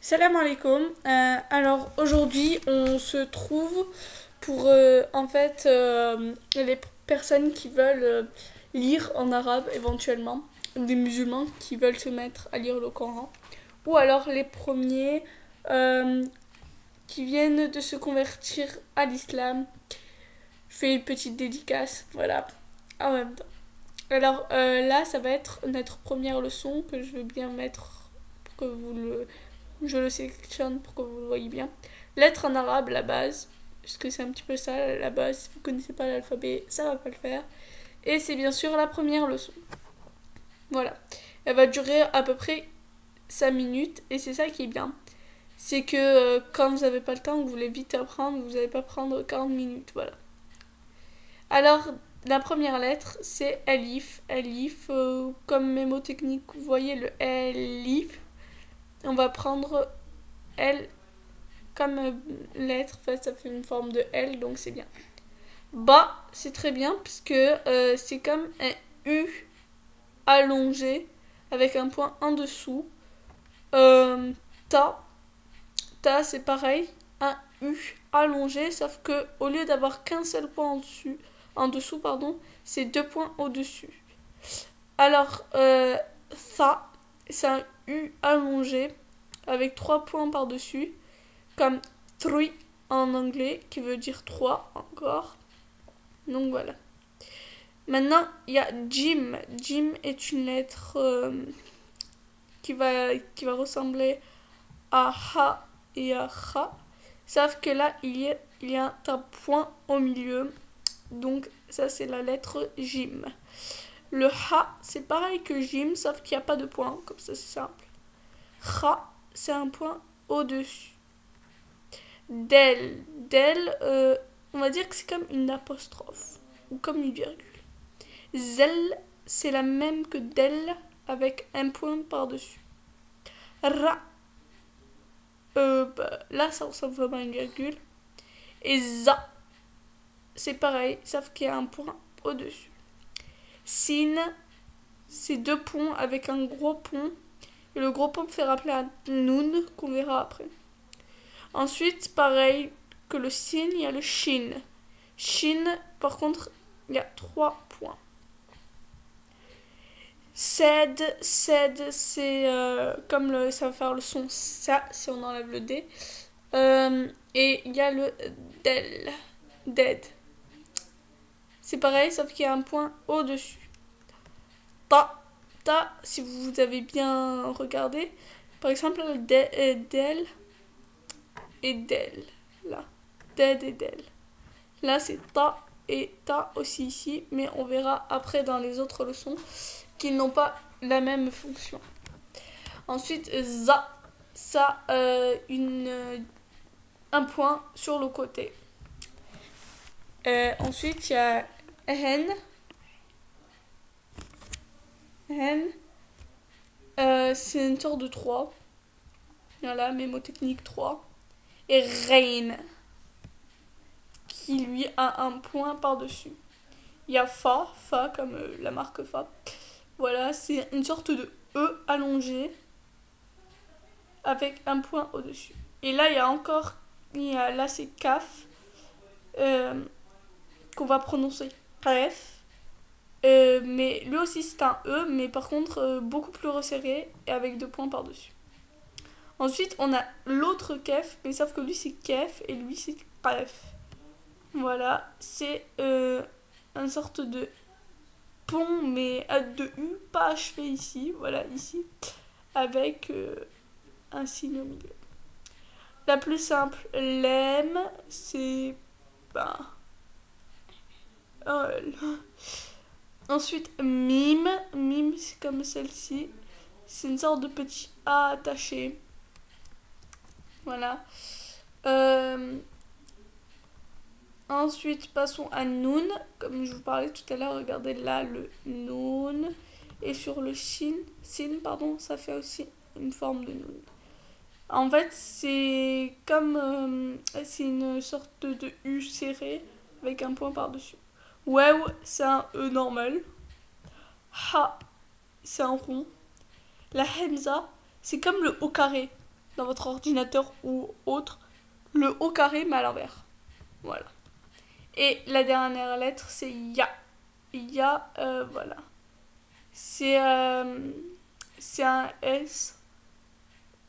Salam alaikum. Alors aujourd'hui, on se trouve pour les personnes qui veulent lire en arabe éventuellement, des musulmans qui veulent se mettre à lire le Coran, ou alors les premiers euh, qui viennent de se convertir à l'islam. Je fais une petite dédicace, voilà, en même temps. Alors là, ça va être notre première leçon que je veux bien mettre pour que je le sélectionne pour que vous le voyez bien. Lettre en arabe, la base, parce que c'est un petit peu ça, la base. Si vous ne connaissez pas l'alphabet, ça va pas le faire. Et c'est bien sûr la première leçon. Voilà. Elle va durer à peu près 5 minutes, et c'est ça qui est bien. C'est que quand vous n'avez pas le temps, vous voulez vite apprendre, vous n'allez pas prendre 40 minutes, voilà. Alors, la première lettre, c'est Alif. Alif, comme mémotechnique, vous voyez le Alif. On va prendre L comme lettre, en fait, ça fait une forme de L, donc c'est bien. Ba, c'est très bien, parce que c'est comme un U allongé, avec un point en dessous. Ta, ta c'est pareil, un U allongé, sauf que au lieu d'avoir qu'un seul point en dessous, c'est deux points au-dessus. Alors, ça, c'est un U allongé, avec trois points par-dessus, comme three en anglais, qui veut dire 3 encore. Donc voilà. Maintenant, il y a Jim. Jim est une lettre qui va ressembler à Ha et à Kha. Sauf que là, il y a un point au milieu. Donc ça, c'est la lettre Jim. Le Ha, c'est pareil que Jim, sauf qu'il n'y a pas de point. Comme ça, c'est simple. Kha, c'est un point au-dessus. Del. Del, on va dire que c'est comme une apostrophe. Ou comme une virgule. Zel, c'est la même que del, avec un point par-dessus. Ra, là, ça ressemble vraiment à une virgule. Et za, c'est pareil, sauf qu'il y a un point au-dessus. Sin, c'est deux ponts avec un gros pont. Et le gros pont me fait rappeler à Noun, qu'on verra après. Ensuite, pareil que le sin, il y a le shin. Shin, par contre, il y a 3 points. Sed, c'est comme ça va faire le son ça si on enlève le D. Et il y a le del, dead. C'est pareil, sauf qu'il y a un point au-dessus. Ta, ta, si vous avez bien regardé, par exemple, del et del, là. Dead et del. Là, c'est ta et ta aussi ici, mais on verra après dans les autres leçons qu'ils n'ont pas la même fonction. Ensuite, za, ça, un point sur le côté. Ensuite, il y a hen. Hen, c'est une sorte de 3. Voilà, mémotechnique 3. Et rain, qui lui a un point par-dessus. Il y a fa comme la marque fa. Voilà, c'est une sorte de E allongé avec un point au-dessus. Et là, là c'est kaf qu'on va prononcer kaf. Mais lui aussi c'est un E, mais par contre beaucoup plus resserré et avec deux points par-dessus. Ensuite, on a l'autre kef, mais sauf que lui c'est kef et lui c'est kaf. Voilà, c'est une sorte de pont, mais de U, pas achevé ici, voilà, ici, avec un signe au milieu. La plus simple, lem, c'est... Ben... Ensuite, mime, mime, c'est comme celle-ci. C'est une sorte de petit A attaché. Voilà. Ensuite, passons à Noun. Comme je vous parlais tout à l'heure, regardez là le Noun. Et sur le sin, ça fait aussi une forme de Noun. En fait, c'est comme... c'est une sorte de U serré avec un point par-dessus. Waouh, c'est un E normal. Ha, c'est un rond. La Hamza, c'est comme le O carré. dans votre ordinateur ou autre, le O carré mais à l'envers. Voilà. Et la dernière lettre, c'est Ya. Ya, voilà. C'est un S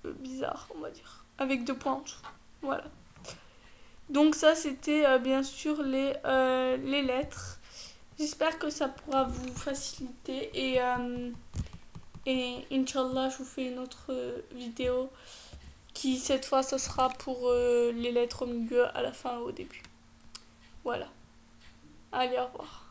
bizarre, on va dire. Avec 2 points en dessous. Voilà. Donc ça, c'était bien sûr les lettres. J'espère que ça pourra vous faciliter. Et Inch'Allah, je vous fais une autre vidéo qui, cette fois, ce sera pour les lettres au milieu, à la fin et au début. Voilà. Allez, au revoir.